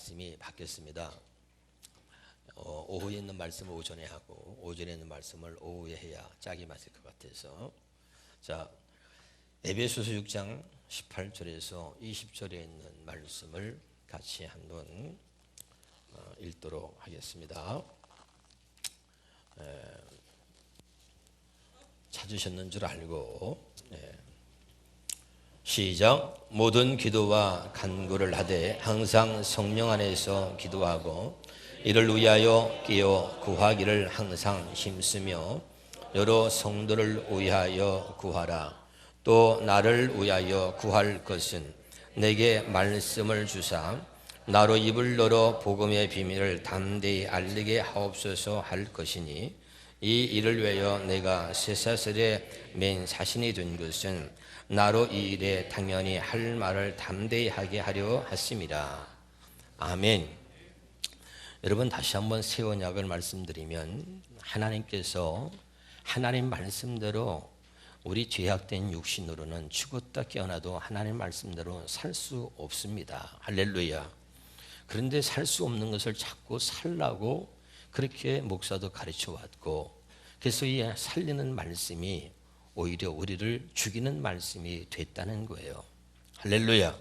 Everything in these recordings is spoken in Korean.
말씀이 바뀌었습니다. 오후에 있는 말씀을 오전에 하고 오전에 있는 말씀을 오후에 해야 짝이 맞을 것 같아서, 자, 에베소서 6장 18절에서 20절에 있는 말씀을 같이 한번 읽도록 하겠습니다. 찾으셨는 줄 알고, 시작. 모든 기도와 간구를 하되 항상 성령 안에서 기도하고 이를 위하여 끼어 구하기를 항상 힘쓰며 여러 성도를 위하여 구하라. 또 나를 위하여 구할 것은 내게 말씀을 주사 나로 입을 열어 복음의 비밀을 담대히 알리게 하옵소서 할 것이니, 이 일을 위하여 내가 쇠사슬에 맨 사신이 된 것은 나로 이 일에 당연히 할 말을 담대히 하게 하려 하심이라. 아멘. 여러분, 다시 한번 새 언약을 말씀드리면, 하나님께서 하나님 말씀대로 우리 죄악된 육신으로는 죽었다 깨어나도 하나님 말씀대로 살 수 없습니다. 할렐루야. 그런데 살 수 없는 것을 자꾸 살라고 그렇게 목사도 가르쳐 왔고, 그래서 이 살리는 말씀이 오히려 우리를 죽이는 말씀이 됐다는 거예요. 할렐루야.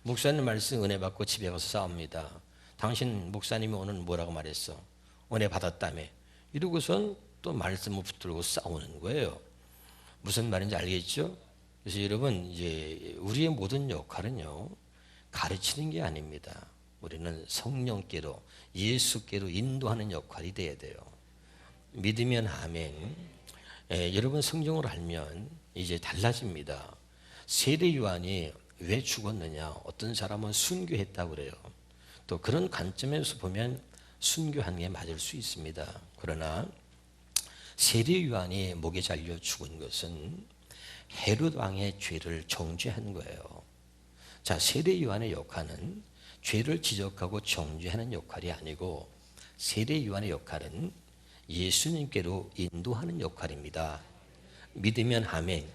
목사님 말씀 은혜 받고 집에 가서 싸웁니다. 당신 목사님이 오늘 뭐라고 말했어? 은혜 받았다며. 이러고선 또 말씀을 붙들고 싸우는 거예요. 무슨 말인지 알겠죠? 그래서 여러분, 이제 우리의 모든 역할은요, 가르치는 게 아닙니다. 우리는 성령께로, 예수께로 인도하는 역할이 돼야 돼요. 믿으면 아멘. 여러분, 성경을 알면 이제 달라집니다. 세례 요한이 왜 죽었느냐? 어떤 사람은 순교했다고 그래요. 또 그런 관점에서 보면 순교한 게 맞을 수 있습니다. 그러나 세례 요한이 목에 잘려 죽은 것은 헤롯 왕의 죄를 정죄한 거예요. 자, 세례 요한의 역할은 죄를 지적하고 정죄하는 역할이 아니고, 세례 요한의 역할은 예수님께로 인도하는 역할입니다. 믿으면 아멘.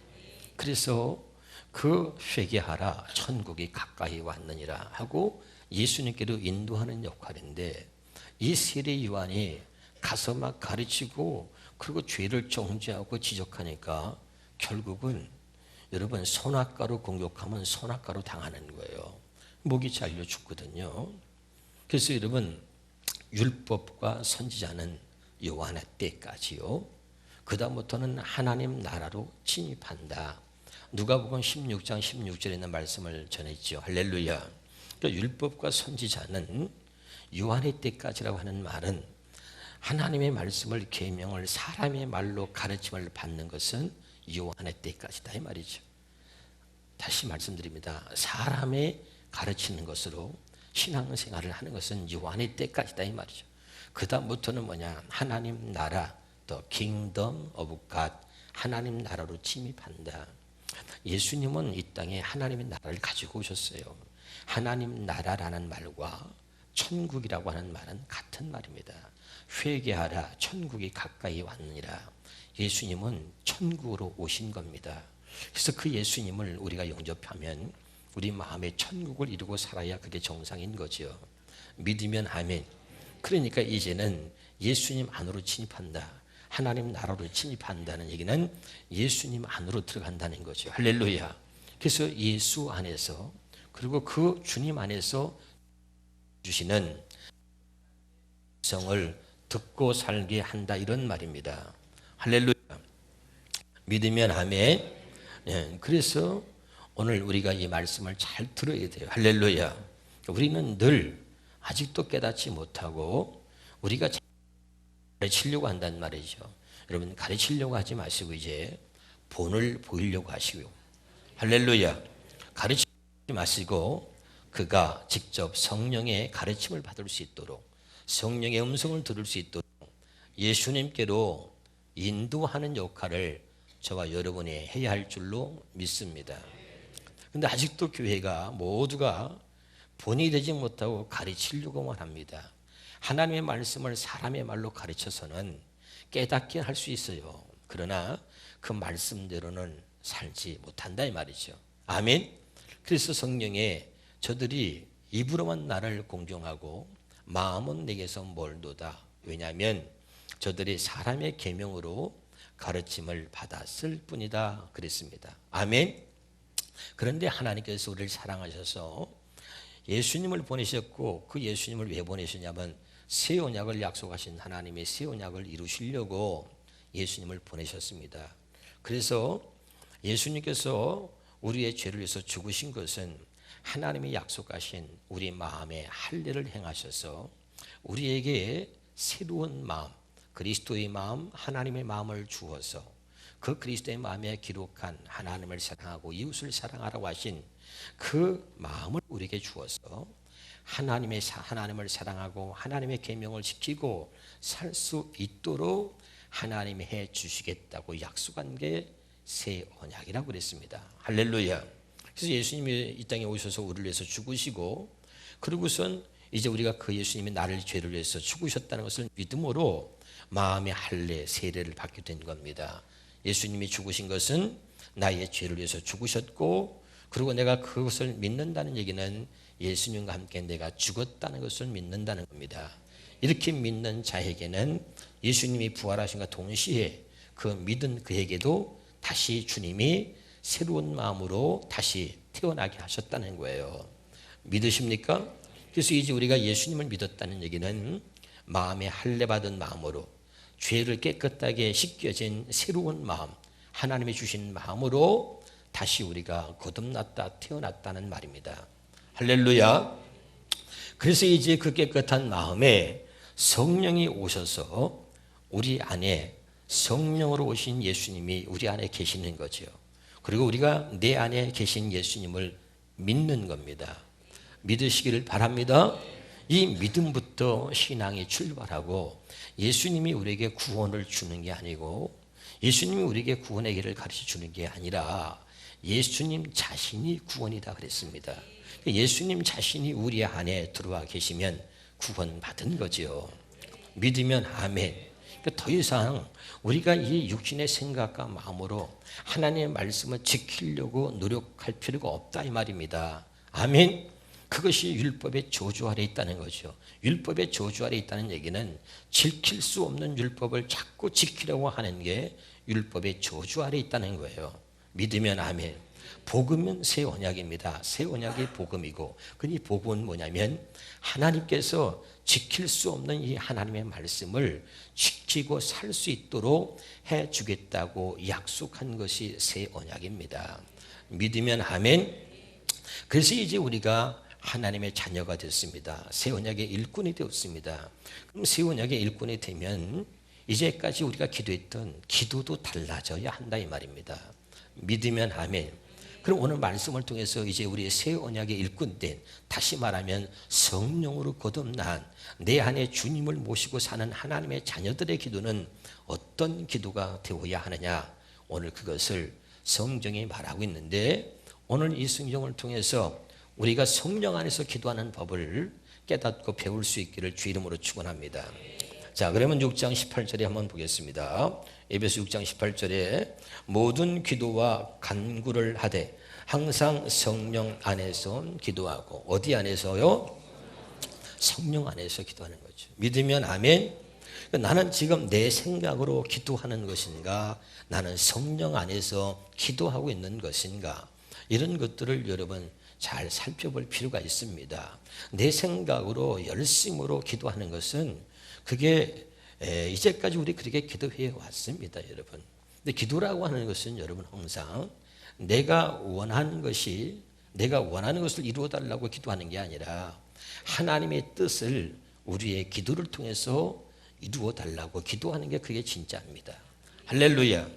그래서 그 회개하라, 천국이 가까이 왔느니라 하고 예수님께로 인도하는 역할인데, 이 세례 요한이 가서 막 가르치고 그리고 죄를 정죄하고 지적하니까 결국은 여러분, 선악과로 공격하면 선악과로 당하는 거예요. 목이 잘려 죽거든요. 그래서 여러분, 율법과 선지자는 요한의 때까지요, 그 다음부터는 하나님 나라로 침입한다. 누가복음 16장 16절에 있는 말씀을 전했죠. 할렐루야. 그러니까 율법과 선지자는 요한의 때까지라고 하는 말은 하나님의 말씀을 계명을 사람의 말로 가르침을 받는 것은 요한의 때까지다 이 말이죠. 다시 말씀드립니다. 사람의 가르치는 것으로 신앙생활을 하는 것은 요한의 때까지다 이 말이죠. 그 다음부터는 뭐냐? 하나님 나라, the kingdom of God, 하나님 나라로 침입한다. 예수님은 이 땅에 하나님의 나라를 가지고 오셨어요. 하나님 나라라는 말과 천국이라고 하는 말은 같은 말입니다. 회개하라, 천국이 가까이 왔느니라. 예수님은 천국으로 오신 겁니다. 그래서 그 예수님을 우리가 영접하면 우리 마음에 천국을 이루고 살아야 그게 정상인 거죠. 믿으면 아멘. 그러니까 이제는 예수님 안으로 침입한다. 하나님 나라로 침입한다는 얘기는 예수님 안으로 들어간다는 거죠. 할렐루야. 그래서 예수 안에서, 그리고 그 주님 안에서 주시는 성을 듣고 살게 한다, 이런 말입니다. 할렐루야. 믿으면 아멘. 그래서 오늘 우리가 이 말씀을 잘 들어야 돼요. 할렐루야. 우리는 늘 아직도 깨닫지 못하고 우리가 가르치려고 한다는 말이죠. 여러분, 가르치려고 하지 마시고 이제 본을 보이려고 하시고요. 할렐루야. 가르치지 마시고 그가 직접 성령의 가르침을 받을 수 있도록, 성령의 음성을 들을 수 있도록 예수님께로 인도하는 역할을 저와 여러분이 해야 할 줄로 믿습니다. 그런데 아직도 교회가 모두가 본이 되지 못하고 가르치려고만 합니다. 하나님의 말씀을 사람의 말로 가르쳐서는 깨닫게 할 수 있어요. 그러나 그 말씀대로는 살지 못한다 이 말이죠. 아멘. 그래서 성경에 저들이 입으로만 나를 공경하고 마음은 내게서 멀도다. 왜냐하면 저들이 사람의 계명으로 가르침을 받았을 뿐이다 그랬습니다. 아멘. 그런데 하나님께서 우리를 사랑하셔서 예수님을 보내셨고, 그 예수님을 왜 보내셨냐면 새 언약을 약속하신 하나님의 새 언약을 이루시려고 예수님을 보내셨습니다. 그래서 예수님께서 우리의 죄를 위해서 죽으신 것은 하나님이 약속하신 우리 마음의 할례를 행하셔서 우리에게 새로운 마음, 그리스도의 마음, 하나님의 마음을 주어서 그 그리스도의 마음에 기록한 하나님을 사랑하고 이웃을 사랑하라고 하신 그 마음을 우리에게 주어서 하나님을 사랑하고 하나님의 계명을 지키고 살 수 있도록 하나님이 해 주시겠다고 약속한 게 새 언약이라고 그랬습니다. 할렐루야. 그래서 예수님이 이 땅에 오셔서 우리를 위해서 죽으시고, 그리고선 이제 우리가 그 예수님이 나를 죄를 위해서 죽으셨다는 것을 믿음으로 마음의 할례 세례를 받게 된 겁니다. 예수님이 죽으신 것은 나의 죄를 위해서 죽으셨고, 그리고 내가 그것을 믿는다는 얘기는 예수님과 함께 내가 죽었다는 것을 믿는다는 겁니다. 이렇게 믿는 자에게는 예수님이 부활하신과 동시에 그 믿은 그에게도 다시 주님이 새로운 마음으로 다시 태어나게 하셨다는 거예요. 믿으십니까? 그래서 이제 우리가 예수님을 믿었다는 얘기는 마음에 할례 받은 마음으로 죄를 깨끗하게 씻겨진 새로운 마음, 하나님이 주신 마음으로 다시 우리가 거듭났다 태어났다는 말입니다. 할렐루야. 그래서 이제 그 깨끗한 마음에 성령이 오셔서 우리 안에 성령으로 오신 예수님이 우리 안에 계시는 거죠. 그리고 우리가 내 안에 계신 예수님을 믿는 겁니다. 믿으시기를 바랍니다. 이 믿음부터 신앙이 출발하고 예수님이 우리에게 구원을 주는 게 아니고 예수님이 우리에게 구원의 길을 가르쳐 주는 게 아니라 예수님 자신이 구원이다 그랬습니다. 예수님 자신이 우리 안에 들어와 계시면 구원받은 거죠. 믿으면 아멘. 더 이상 우리가 이 육신의 생각과 마음으로 하나님의 말씀을 지키려고 노력할 필요가 없다 이 말입니다. 아멘. 그것이 율법의 저주 아래 있다는 거죠. 율법의 저주 아래 있다는 얘기는 지킬 수 없는 율법을 자꾸 지키려고 하는 게 율법의 저주 아래 있다는 거예요. 믿으면 아멘. 복음은 새 언약입니다. 새 언약이 복음이고, 그 복음은 뭐냐면 하나님께서 지킬 수 없는 이 하나님의 말씀을 지키고 살 수 있도록 해주겠다고 약속한 것이 새 언약입니다. 믿으면 아멘. 그래서 이제 우리가 하나님의 자녀가 됐습니다. 새 언약의 일꾼이 되었습니다. 그럼 새 언약의 일꾼이 되면 이제까지 우리가 기도했던 기도도 달라져야 한다 이 말입니다. 믿으면 아멘. 그럼 오늘 말씀을 통해서 이제 우리의 새 언약의 일꾼된, 다시 말하면 성령으로 거듭난 내 안에 주님을 모시고 사는 하나님의 자녀들의 기도는 어떤 기도가 되어야 하느냐, 오늘 그것을 성경이 말하고 있는데, 오늘 이 성경을 통해서 우리가 성령 안에서 기도하는 법을 깨닫고 배울 수 있기를 주 이름으로 축원합니다. 자, 그러면 6장 18절에 한번 보겠습니다. 에베소 6장 18절에 모든 기도와 간구를 하되 항상 성령 안에서 기도하고, 어디 안에서요? 성령 안에서 기도하는 거죠. 믿으면 아멘. 나는 지금 내 생각으로 기도하는 것인가, 나는 성령 안에서 기도하고 있는 것인가, 이런 것들을 여러분 잘 살펴볼 필요가 있습니다. 내 생각으로 열심으로 기도하는 것은 그게 이제까지 우리 그렇게 기도해 왔습니다, 여러분. 근데 기도라고 하는 것은 여러분 항상 내가 원하는 것을 이루어 달라고 기도하는 게 아니라 하나님의 뜻을 우리의 기도를 통해서 이루어 달라고 기도하는 게 그게 진짜입니다. 할렐루야.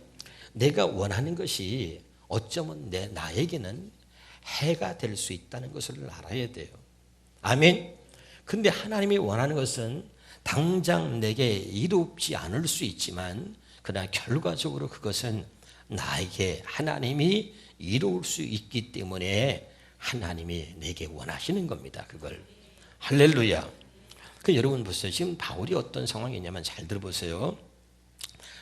내가 원하는 것이 어쩌면 나에게는 해가 될 수 있다는 것을 알아야 돼요. 아멘. 근데 하나님이 원하는 것은 당장 내게 이롭지 않을 수 있지만, 그러나 결과적으로 그것은 나에게 하나님이 이루을 수 있기 때문에 하나님이 내게 원하시는 겁니다. 그걸. 할렐루야. 여러분 보세요. 지금 바울이 어떤 상황이냐면 잘 들어보세요.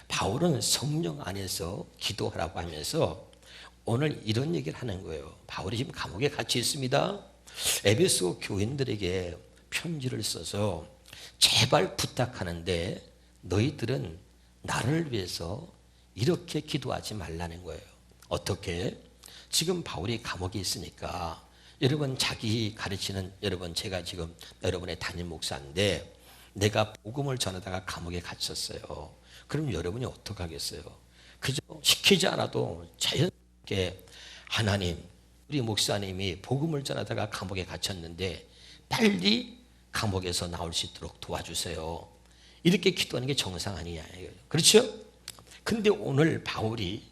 바울은 성령 안에서 기도하라고 하면서 오늘 이런 얘기를 하는 거예요. 바울이 지금 감옥에 갇혀 있습니다. 에베소 교인들에게 편지를 써서 제발 부탁하는데 너희들은 나를 위해서 이렇게 기도하지 말라는 거예요. 어떻게? 지금 바울이 감옥에 있으니까 여러분, 자기 가르치는 여러분, 제가 지금 여러분의 담임 목사인데 내가 복음을 전하다가 감옥에 갇혔어요. 그럼 여러분이 어떡하겠어요? 그저 시키지 않아도 자연스럽게 하나님, 우리 목사님이 복음을 전하다가 감옥에 갇혔는데 빨리 감옥에서 나올 수 있도록 도와주세요. 이렇게 기도하는 게 정상 아니냐. 그렇죠? 근데 오늘 바울이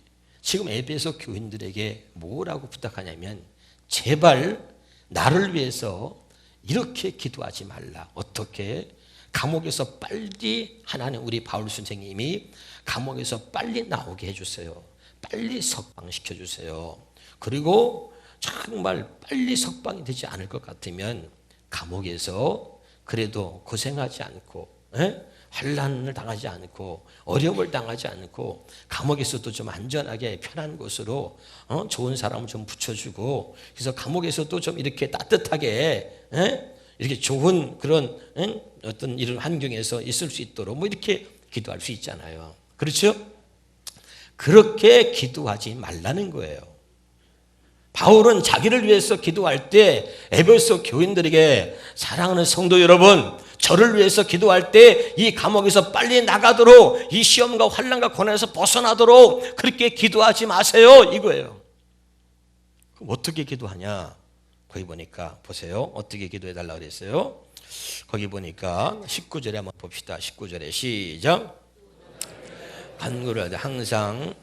지금 에베소 교인들에게 뭐라고 부탁하냐면 제발 나를 위해서 이렇게 기도하지 말라. 어떻게? 감옥에서 빨리 하나님, 우리 바울 선생님이 감옥에서 빨리 나오게 해주세요. 빨리 석방시켜 주세요. 그리고 정말 빨리 석방이 되지 않을 것 같으면 감옥에서 그래도 고생하지 않고 환난을 당하지 않고 어려움을 당하지 않고 감옥에서도 좀 안전하게 편한 곳으로 좋은 사람을 좀 붙여주고, 그래서 감옥에서도 좀 이렇게 따뜻하게 이렇게 좋은 그런 어떤 이런 환경에서 있을 수 있도록 뭐 이렇게 기도할 수 있잖아요. 그렇죠? 그렇게 기도하지 말라는 거예요. 바울은 자기를 위해서 기도할 때 에베소 교인들에게 사랑하는 성도 여러분, 저를 위해서 기도할 때 이 감옥에서 빨리 나가도록, 이 시험과 환난과 고난에서 벗어나도록 그렇게 기도하지 마세요, 이거예요. 그럼 어떻게 기도하냐? 거기 보니까 보세요. 어떻게 기도해 달라고 그랬어요? 거기 보니까 19절에 한번 봅시다. 19절에 시작. 간구를 하되 항상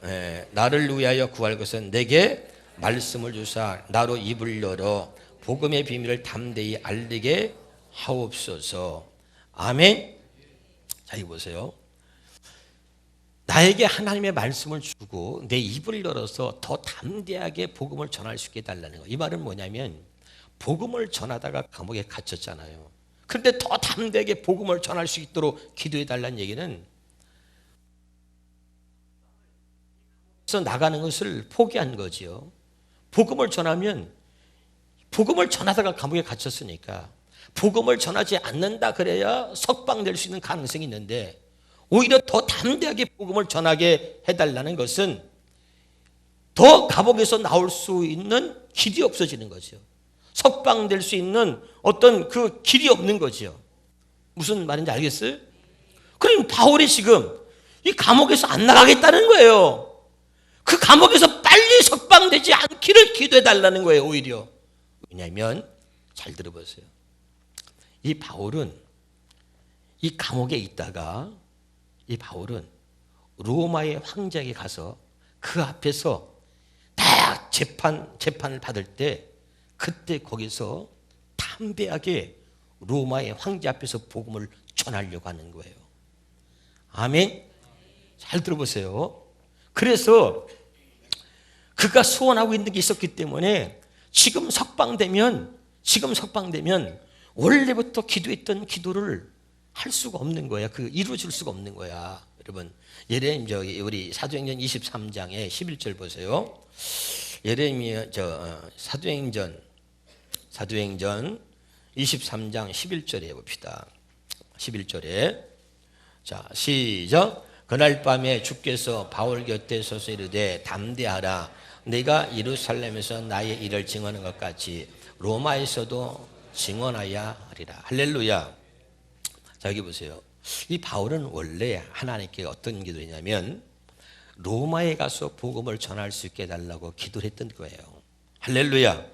나를 위하여 구할 것은 내게 말씀을 주사 나로 입을 열어 복음의 비밀을 담대히 알리게 하옵소서. 아멘. 자, 이거 보세요. 나에게 하나님의 말씀을 주고 내 입을 열어서 더 담대하게 복음을 전할 수 있게 해달라는 거예요. 이 말은 뭐냐면 복음을 전하다가 감옥에 갇혔잖아요. 그런데 더 담대하게 복음을 전할 수 있도록 기도해 달라는 얘기는 그래서 나가는 것을 포기한 거지요. 복음을 전하면, 복음을 전하다가 감옥에 갇혔으니까 복음을 전하지 않는다 그래야 석방될 수 있는 가능성이 있는데, 오히려 더 담대하게 복음을 전하게 해달라는 것은 더 감옥에서 나올 수 있는 길이 없어지는 거죠. 석방될 수 있는 어떤 그 길이 없는 거죠. 무슨 말인지 알겠어요? 그럼 바울이 지금 이 감옥에서 안 나가겠다는 거예요. 그 감옥에서 빨리 석방되지 않기를 기도해 달라는 거예요, 오히려. 왜냐하면 잘 들어보세요. 이 바울은 이 감옥에 있다가 이 바울은 로마의 황제에게 가서 그 앞에서 딱 재판을 받을 때 그때 거기서 담대하게 로마의 황제 앞에서 복음을 전하려고 하는 거예요. 아멘. 잘 들어보세요. 그래서 그가 소원하고 있는 게 있었기 때문에 지금 석방되면 원래부터 기도했던 기도를 할 수가 없는 거야. 그 이루어질 수가 없는 거야. 여러분, 예레미야 우리 사도행전 23장에 11절 보세요. 예레미야 사도행전 23장 11절에 봅시다. 11절에 자, 시작. 그날 밤에 주께서 바울 곁에 서서 이르되 담대하라. 내가 예루살렘에서 나의 일을 증언한 것 같이 로마에서도 증언하야 하리라. 할렐루야. 자, 여기 보세요. 이 바울은 원래 하나님께 어떤 기도했냐면 로마에 가서 복음을 전할 수 있게 해달라고 기도를 했던 거예요. 할렐루야.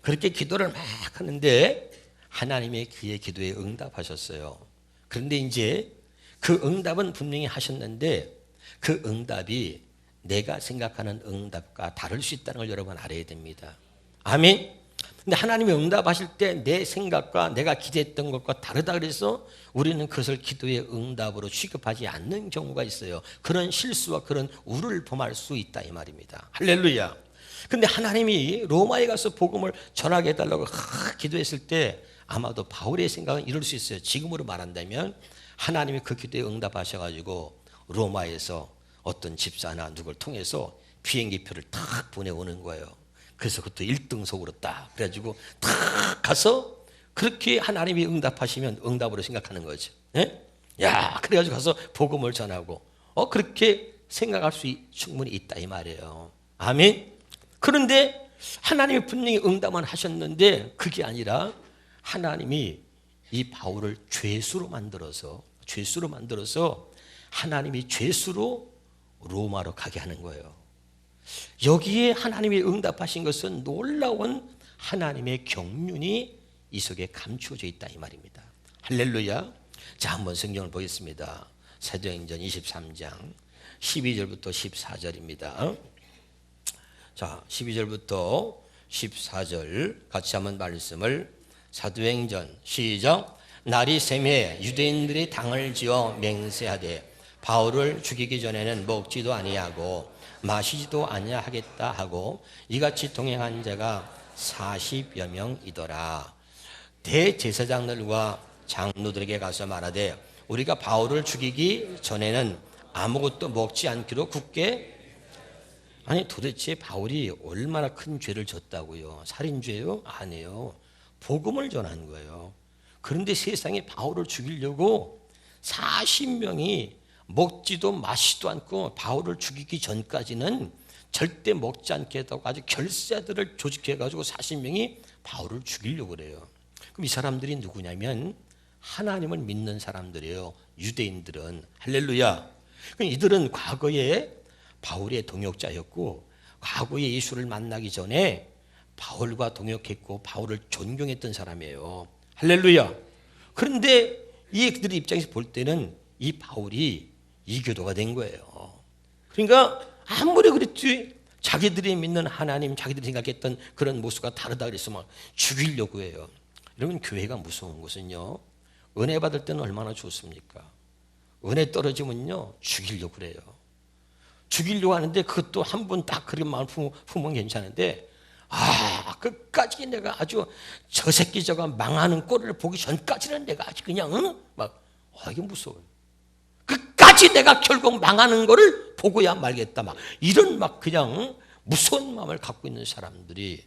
그렇게 기도를 막 하는데 하나님의 그의 기도에 응답하셨어요. 그런데 이제 그 응답은 분명히 하셨는데 그 응답이 내가 생각하는 응답과 다를 수 있다는 걸 여러분 알아야 됩니다. 아멘. 근데 하나님이 응답하실 때 내 생각과 내가 기대했던 것과 다르다 그래서 우리는 그것을 기도의 응답으로 취급하지 않는 경우가 있어요. 그런 실수와 그런 우를 범할 수 있다 이 말입니다. 할렐루야. 근데 하나님이 로마에 가서 복음을 전하게 해달라고 기도했을 때 아마도 바울의 생각은 이럴 수 있어요. 지금으로 말한다면 하나님이 그 기도에 응답하셔가지고 로마에서 어떤 집사나 누굴 통해서 비행기표를 탁 보내오는 거예요. 그래서 그것도 1등석으로 딱 그래가지고 탁 가서 그렇게 하나님이 응답하시면 응답으로 생각하는 거죠. 예? 야, 그래가지고 가서 복음을 전하고 그렇게 생각할 수 충분히 있다 이 말이에요. 아멘. 그런데 하나님이 분명히 응답만 하셨는데 그게 아니라 하나님이 이 바울을 죄수로 만들어서 하나님이 죄수로 로마로 가게 하는 거예요. 여기에 하나님이 응답하신 것은 놀라운 하나님의 경륜이 이 속에 감추어져 있다 이 말입니다. 할렐루야. 자, 한번 성경을 보겠습니다. 사도행전 23장 12절부터 14절입니다. 자, 12절부터 14절 같이 한번 말씀을 사도행전 시작. 날이 새매 유대인들이 당을 지어 맹세하되 바울을 죽이기 전에는 먹지도 아니하고 마시지도 아니하겠다 하고 이같이 동행한 자가 40여 명이더라. 대제사장들과 장로들에게 가서 말하되 우리가 바울을 죽이기 전에는 아무것도 먹지 않기로 굳게. 아니 도대체 바울이 얼마나 큰 죄를 졌다고요? 살인죄요? 아니에요. 복음을 전한 거예요. 그런데 세상에 바울을 죽이려고 40명이 먹지도 마시지도 않고 바울을 죽이기 전까지는 절대 먹지 않겠다고 아주 결사들을 조직해가지고 40명이 바울을 죽이려고 그래요. 그럼 이 사람들이 누구냐면 하나님을 믿는 사람들이에요. 유대인들은. 할렐루야. 그럼 이들은 과거에 바울의 동역자였고 과거에 예수를 만나기 전에 바울과 동역했고 바울을 존경했던 사람이에요. 할렐루야. 그런데 이들의 입장에서 볼 때는 이 바울이 이교도가 된 거예요. 그러니까 아무리 그랬지 자기들이 믿는 하나님, 자기들이 생각했던 그런 모습과 다르다 그래서 막 죽이려고 해요. 여러분, 교회가 무서운 것은요, 은혜 받을 때는 얼마나 좋습니까? 은혜 떨어지면요 죽이려고 그래요. 죽이려고 하는데 그것도 한 번 딱 그런 마음 품으면 괜찮은데 끝까지 내가 아주 저 새끼 저가 망하는 꼴을 보기 전까지는 내가 아주 그냥 이게 무서워요. 끝까지 내가 결국 망하는 거를 보고야 말겠다 이런 그냥 무서운 마음을 갖고 있는 사람들이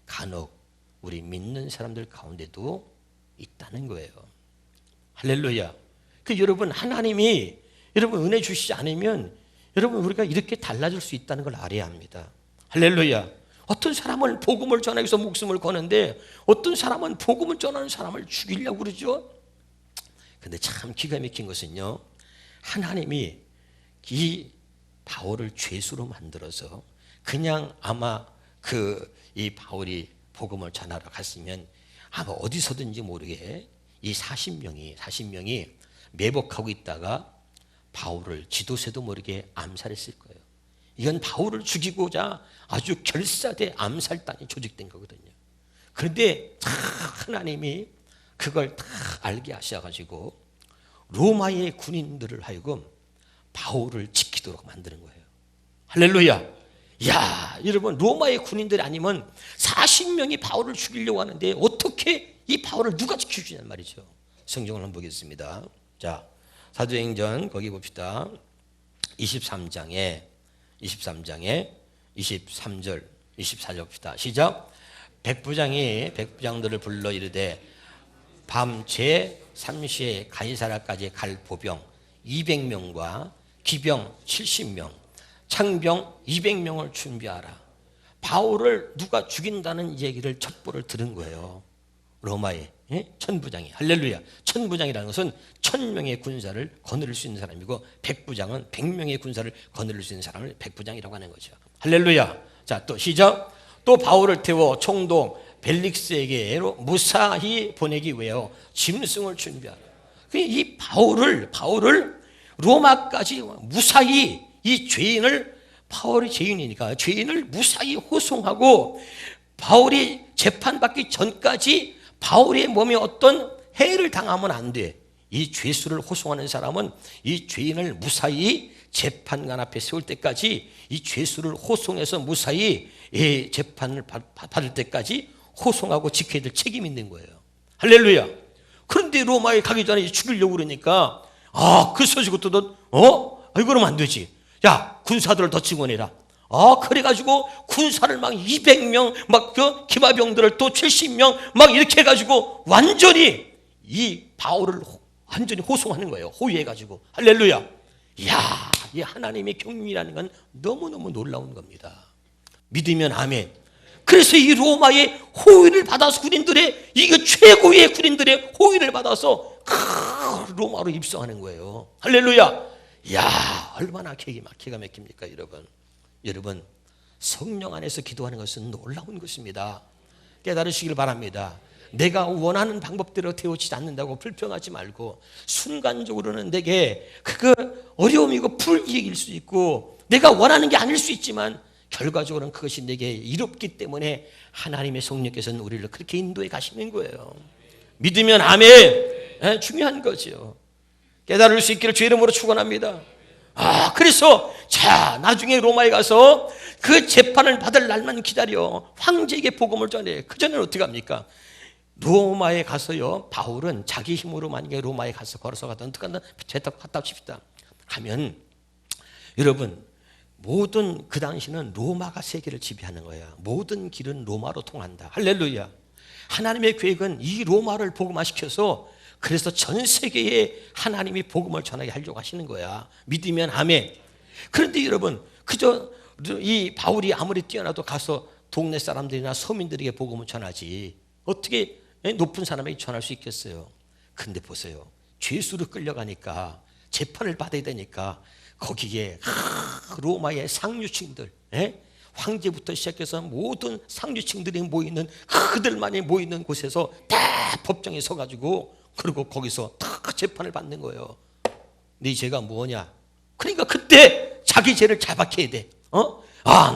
간혹 우리 믿는 사람들 가운데도 있다는 거예요. 할렐루야. 여러분, 하나님이 여러분 은혜 주시지 않으면 여러분 우리가 이렇게 달라질 수 있다는 걸 알아야 합니다. 할렐루야. 어떤 사람은 복음을 전하기 위해서 목숨을 거는데 어떤 사람은 복음을 전하는 사람을 죽이려고 그러죠. 근데 참 기가 막힌 것은요, 하나님이 이 바울을 죄수로 만들어서 그냥 아마 이 바울이 복음을 전하러 갔으면 아마 어디서든지 모르게 이 40명이 매복하고 있다가 바울을 지도새도 모르게 암살했을 거예요. 이건 바울을 죽이고자 아주 결사대 암살단이 조직된 거거든요. 그런데 하나님이 그걸 다 알게 하셔가지고 로마의 군인들을 하여금 바울을 지키도록 만드는 거예요. 할렐루야. 야, 여러분, 로마의 군인들이 아니면 40명이 바울을 죽이려고 하는데 어떻게 이 바울을 누가 지켜주냐는 말이죠. 성경을 한번 보겠습니다. 자, 사도행전 거기 봅시다. 23장에 23절 24절 봅시다. 시작. 백부장들을 불러 이르되 밤 제3시에 가이사라까지 갈 보병 200명과 기병 70명, 창병 200명을 준비하라. 바울을 누가 죽인다는 얘기를 첩보를 들은 거예요. 로마의 천부장이. 할렐루야. 천부장이라는 것은 1000명의 군사를 거느릴 수 있는 사람이고 백부장은 100명의 군사를 거느릴 수 있는 사람을 백부장이라고 하는 거죠. 할렐루야. 자, 또 시작. 또 바울을 태워 총독 벨릭스에게로 무사히 보내기 위하여 짐승을 준비하라. 이 바울을 로마까지 무사히 이 죄인을, 바울이 죄인이니까 죄인을 무사히 호송하고 바울이 재판받기 전까지 바울의 몸에 어떤 해를 당하면 안 돼. 이 죄수를 호송하는 사람은 이 죄인을 무사히 재판관 앞에 세울 때까지 이 죄수를 호송해서 무사히 재판을 받을 때까지 호송하고 지켜야 될 책임이 있는 거예요. 할렐루야. 그런데 로마에 가기 전에 죽이려고 그러니까 그 소식을 듣던 그러면 안 되지. 야, 군사들을 더 증원해라. 그래가지고 군사를 막 200명, 막 그 기마병들을 또 70명 막 이렇게 해가지고 완전히 이 바울을 완전히 호송하는 거예요. 호위해가지고. 할렐루야. 이야, 이 하나님의 경륜이라는 건 너무너무 놀라운 겁니다. 믿으면 아멘. 그래서 이 로마의 호위를 받아서 군인들의, 이거 최고의 군인들의 호위를 받아서 로마로 입성하는 거예요. 할렐루야. 이야, 얼마나 기가 막힙니까, 여러분. 여러분, 성령 안에서 기도하는 것은 놀라운 것입니다. 깨달으시길 바랍니다. 내가 원하는 방법대로 되어지지 않는다고 불평하지 말고, 순간적으로는 내게 그거 어려움이고 불이익일 수 있고 내가 원하는 게 아닐 수 있지만 결과적으로는 그것이 내게 이롭기 때문에 하나님의 성령께서는 우리를 그렇게 인도해 가시는 거예요. 믿으면 아멘. 중요한 거죠. 깨달을 수 있기를 주의 이름으로 축원합니다. 그래서 자, 나중에 로마에 가서 그 재판을 받을 날만 기다려 황제에게 복음을 전해. 그 전에는 어떻게 합니까? 로마에 가서요, 바울은 자기 힘으로 만약에 로마에 가서 걸어서 가든 어떻게 한다, 갔다 칩시다. 가면 여러분, 모든 그 당시는 로마가 세계를 지배하는 거야. 모든 길은 로마로 통한다. 할렐루야. 하나님의 계획은 이 로마를 복음화시켜서 그래서 전 세계에 하나님이 복음을 전하게 하려고 하시는 거야. 믿으면 아멘. 그런데 여러분, 그저 이 바울이 아무리 뛰어나도 가서 동네 사람들이나 서민들에게 복음을 전하지 어떻게 높은 사람에게 전할 수 있겠어요? 근데 보세요, 죄수로 끌려가니까 재판을 받아야 되니까 거기에 로마의 상류층들, 황제부터 시작해서 모든 상류층들이 모이는, 그들만이 모이는 곳에서 다 법정에 서가지고 그리고 거기서 다 재판을 받는 거예요. 네 죄가 뭐냐? 그러니까 그때 자기 죄를 자박해야 돼.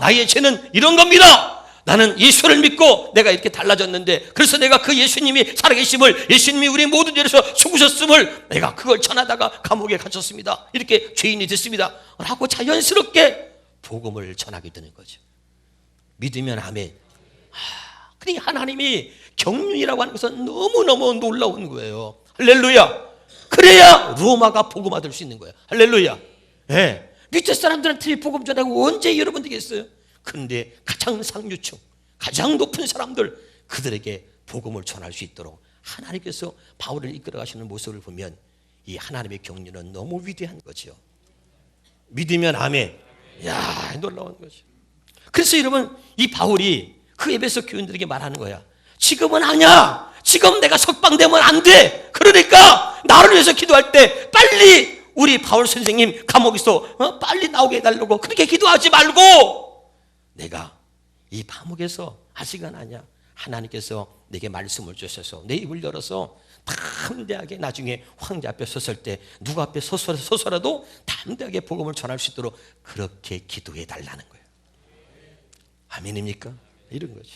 나의 죄는 이런 겁니다. 나는 예수를 믿고 내가 이렇게 달라졌는데, 그래서 내가 그 예수님이 살아계심을, 예수님이 우리 모든 죄에서 죽으셨음을 내가 그걸 전하다가 감옥에 갇혔습니다. 이렇게 죄인이 됐습니다. 라고 자연스럽게 복음을 전하게 되는 거죠. 믿으면 아멘. 그러니까 하나님이 경륜이라고 하는 것은 너무너무 놀라운 거예요. 할렐루야. 그래야 로마가 복음화될 수 있는 거예요. 할렐루야. 밑에 사람들한테 복음 전하고 언제 여러분 되겠어요? 그런데 가장 상류층, 가장 높은 사람들, 그들에게 복음을 전할 수 있도록 하나님께서 바울을 이끌어 가시는 모습을 보면 이 하나님의 경륜은 너무 위대한 거죠. 믿으면 아멘. 이야, 놀라운 거죠. 그래서 여러분, 이 바울이 그 에베소 교인들에게 말하는 거야. 지금은 아니야. 지금 내가 석방되면 안 돼. 그러니까 나를 위해서 기도할 때 빨리 우리 바울 선생님 감옥에서 빨리 나오게 해달라고 그렇게 기도하지 말고, 내가 이 감옥에서 아직은 아니야. 하나님께서 내게 말씀을 주셔서 내 입을 열어서 담대하게 나중에 황제 앞에 섰을 때 누구 앞에 서서라도 담대하게 복음을 전할 수 있도록 그렇게 기도해 달라는 거예요. 아멘입니까? 이런 거죠.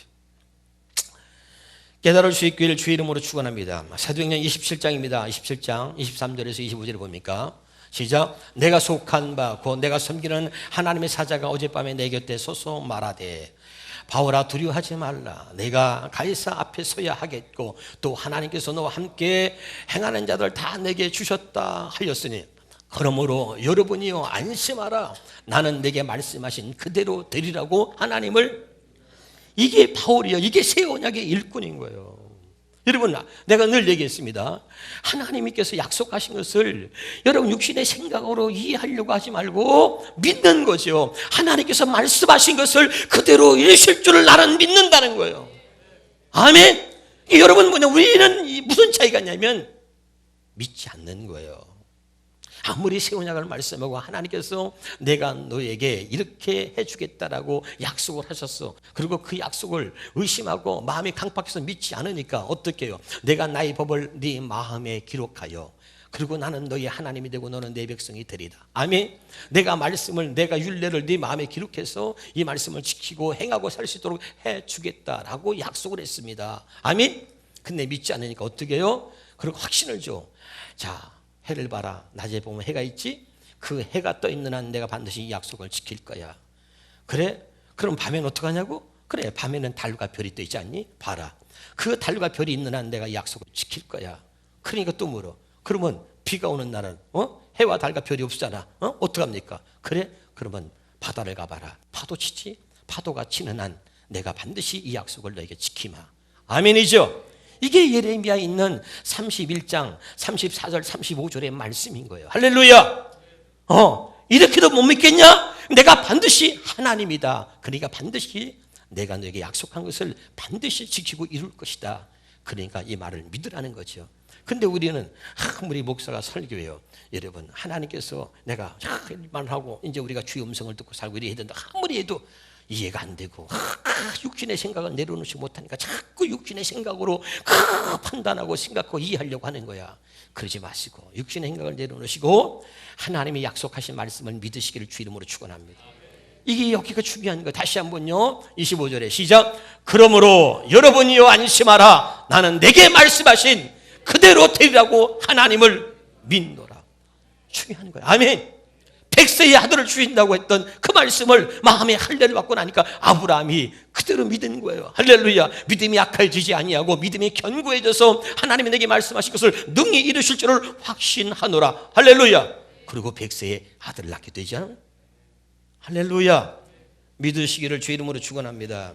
깨달을 수 있기를 주의 이름으로 축원합니다. 사도행전 27장입니다. 27장 23절에서 25절을 봅니까? 시작. 내가 속한 바 곧 내가 섬기는 하나님의 사자가 어젯밤에 내 곁에 서서 말하되, 바울아 두려워하지 말라. 내가 가이사 앞에 서야 하겠고 또 하나님께서 너와 함께 행하는 자들 다 내게 주셨다 하였으니, 그러므로 여러분이요 안심하라. 나는 내게 말씀하신 그대로 되리라고 하나님을. 이게 바울이요, 이게 새 언약의 일꾼인 거예요. 여러분, 내가 늘 얘기했습니다. 하나님께서 약속하신 것을 여러분 육신의 생각으로 이해하려고 하지 말고 믿는 거죠. 하나님께서 말씀하신 것을 그대로 이루실 줄을 나는 믿는다는 거예요. 아멘. 여러분, 우리는 무슨 차이가 있냐면 믿지 않는 거예요. 아무리 새 언약을 말씀하고 하나님께서 내가 너에게 이렇게 해주겠다라고 약속을 하셨어. 그리고 그 약속을 의심하고 마음이 강팍해서 믿지 않으니까 어떻게 해요? 내가 나의 법을 네 마음에 기록하여 그리고 나는 너의 하나님이 되고 너는 내 백성이 되리라. 아멘. 내가 말씀을, 내가 율례를 네 마음에 기록해서 이 말씀을 지키고 행하고 살 수 있도록 해주겠다라고 약속을 했습니다. 아멘. 근데 믿지 않으니까 어떻게 해요? 그리고 확신을 줘. 자, 해를 봐라. 낮에 보면 해가 있지? 그 해가 떠 있는 한 내가 반드시 이 약속을 지킬 거야. 그래? 그럼 밤에는 어떡하냐고? 그래, 밤에는 달과 별이 떠 있지 않니? 봐라. 그 달과 별이 있는 한 내가 약속을 지킬 거야. 그러니까 또 물어. 그러면 비가 오는 날은 해와 달과 별이 없잖아. 어떡합니까? 그래? 그러면 바다를 가봐라. 파도 치지? 파도가 치는 한 내가 반드시 이 약속을 너에게 지키마. 아멘이죠? 이게 예레미야에 있는 31장 34절 35절의 말씀인 거예요. 할렐루야. 이렇게도 못 믿겠냐? 내가 반드시 하나님이다. 그러니까 반드시 내가 너에게 약속한 것을 반드시 지키고 이룰 것이다. 그러니까 이 말을 믿으라는 거죠. 근데 우리는 아무리 목사가 설교해요. 여러분, 하나님께서 내가 일만 하고 이제 우리가 주의 음성을 듣고 살고 이래야 된다. 아무리 해도 이해가 안 되고 육신의 생각을 내려놓지 못하니까 자꾸 육신의 생각으로 판단하고 생각하고 이해하려고 하는 거야. 그러지 마시고 육신의 생각을 내려놓으시고 하나님이 약속하신 말씀을 믿으시기를 주 이름으로 축원합니다. 이게 여기가 중요한 거예요. 다시 한번요. 25절에 시작. 그러므로 여러분이여 안심하라. 나는 내게 말씀하신 그대로 되리라고 하나님을 믿노라. 중요한 거예요. 아멘. 100세의 아들을 주신다고 했던 그 말씀을 마음에 할례를 받고 나니까 아브라함이 그대로 믿은 거예요. 할렐루야. 믿음이 약해지지 아니하고 믿음이 견고해져서 하나님이 내게 말씀하신 것을 능히 이루실 줄을 확신하노라. 할렐루야. 그리고 100세의 아들을 낳게 되지 않아요? 할렐루야. 믿으시기를 주 이름으로 축원합니다.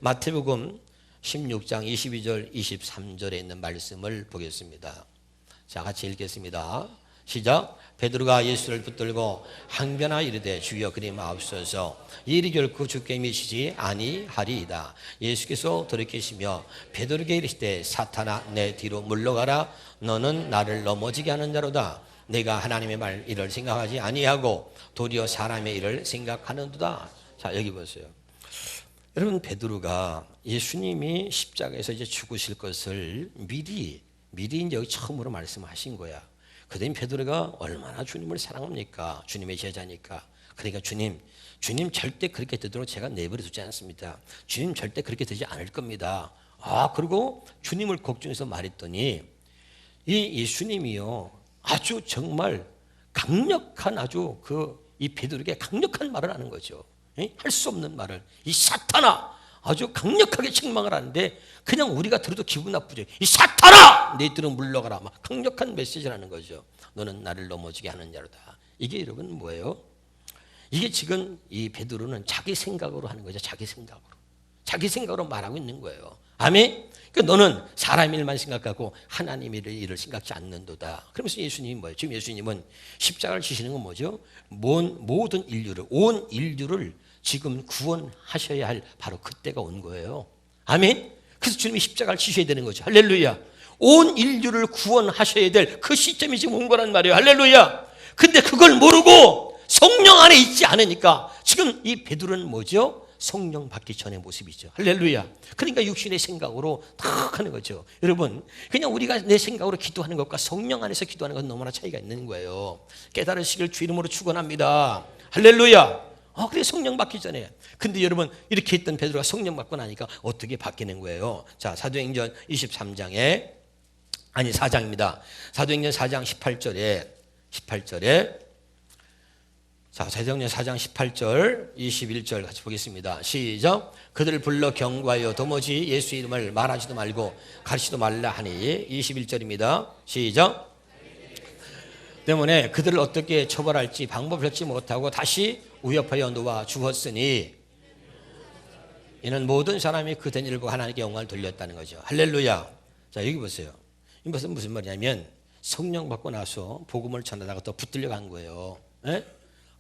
마태복음 16장 22절 23절에 있는 말씀을 보겠습니다. 자, 같이 읽겠습니다. 시작. 베드로가 예수를 붙들고 항변하 이르되 주여 그리 마옵소서. 이 일이 결코 주께 미치지 아니하리이다. 예수께서 돌이키시며 베드로에게 이르시되 사탄아 내 뒤로 물러가라. 너는 나를 넘어지게 하는 자로다. 내가 하나님의 말 일을 생각하지 아니하고 도리어 사람의 일을 생각하는도다. 자, 여기 보세요. 여러분, 베드로가 예수님이 십자가에서 이제 죽으실 것을 미리 이제 여기 처음으로 말씀하신 거야. 그다음에 베드로가 얼마나 주님을 사랑합니까? 주님의 제자니까. 그러니까 주님 절대 그렇게 되도록 제가 내버려 두지 않습니다. 주님 절대 그렇게 되지 않을 겁니다. 그리고 주님을 걱정해서 말했더니 이 예수님이요 아주 정말 강력한 이 베드로에게 강력한 말을 하는 거죠. 할 수 없는 말을. 이 사탄아! 아주 강력하게 책망을 하는데 그냥 우리가 들어도 기분 나쁘죠. 이 사탄아! 내 뒤로 물러가라. 막 강력한 메시지를 하는 거죠. 너는 나를 넘어지게 하는 자로다. 이게 여러분 뭐예요? 이게 지금 이 베드로는 자기 생각으로 하는 거죠. 자기 생각으로 말하고 있는 거예요. 아멘? 그러니까 너는 사람 일만 생각하고 하나님의 일을 생각지 않는도다. 그러면서 예수님이 뭐예요? 지금 예수님은 십자가를 지시는 건 뭐죠? 모든 온 인류를 지금 구원하셔야 할 바로 그때가 온 거예요. 아멘? 그래서 주님이 십자가를 지셔야 되는 거죠. 할렐루야. 온 인류를 구원하셔야 될 그 시점이 지금 온 거란 말이에요. 할렐루야. 근데 그걸 모르고 성령 안에 있지 않으니까 지금 이 베드로는 뭐죠? 성령 받기 전의 모습이죠. 할렐루야. 그러니까 육신의 생각으로 딱 하는 거죠. 여러분, 그냥 우리가 내 생각으로 기도하는 것과 성령 안에서 기도하는 건 너무나 차이가 있는 거예요. 깨달으시길 주 이름으로 축원합니다. 할렐루야. 그래 성령 받기 전에. 근데 여러분 이렇게 했던 베드로가 성령 받고 나니까 어떻게 바뀌는 거예요? 자, 사도행전 4장입니다. 사도행전 4장 18절에 자, 사도행전 4장 18절 21절 같이 보겠습니다. 시작. 그들을 불러 경고하여 도무지 예수 이름을 말하지도 말고 가르치지도 말라 하니 21절입니다. 시작. 때문에 그들을 어떻게 처벌할지 방법을 찾지 못하고 다시 위협하여 놓아 죽었으니 이는 모든 사람이 그 된 일을 보고 하나님께 영광을 돌렸다는 거죠. 할렐루야. 자, 여기 보세요. 이것은 무슨 말이냐면 성령 받고 나서 복음을 전하다가 또 붙들려 간 거예요.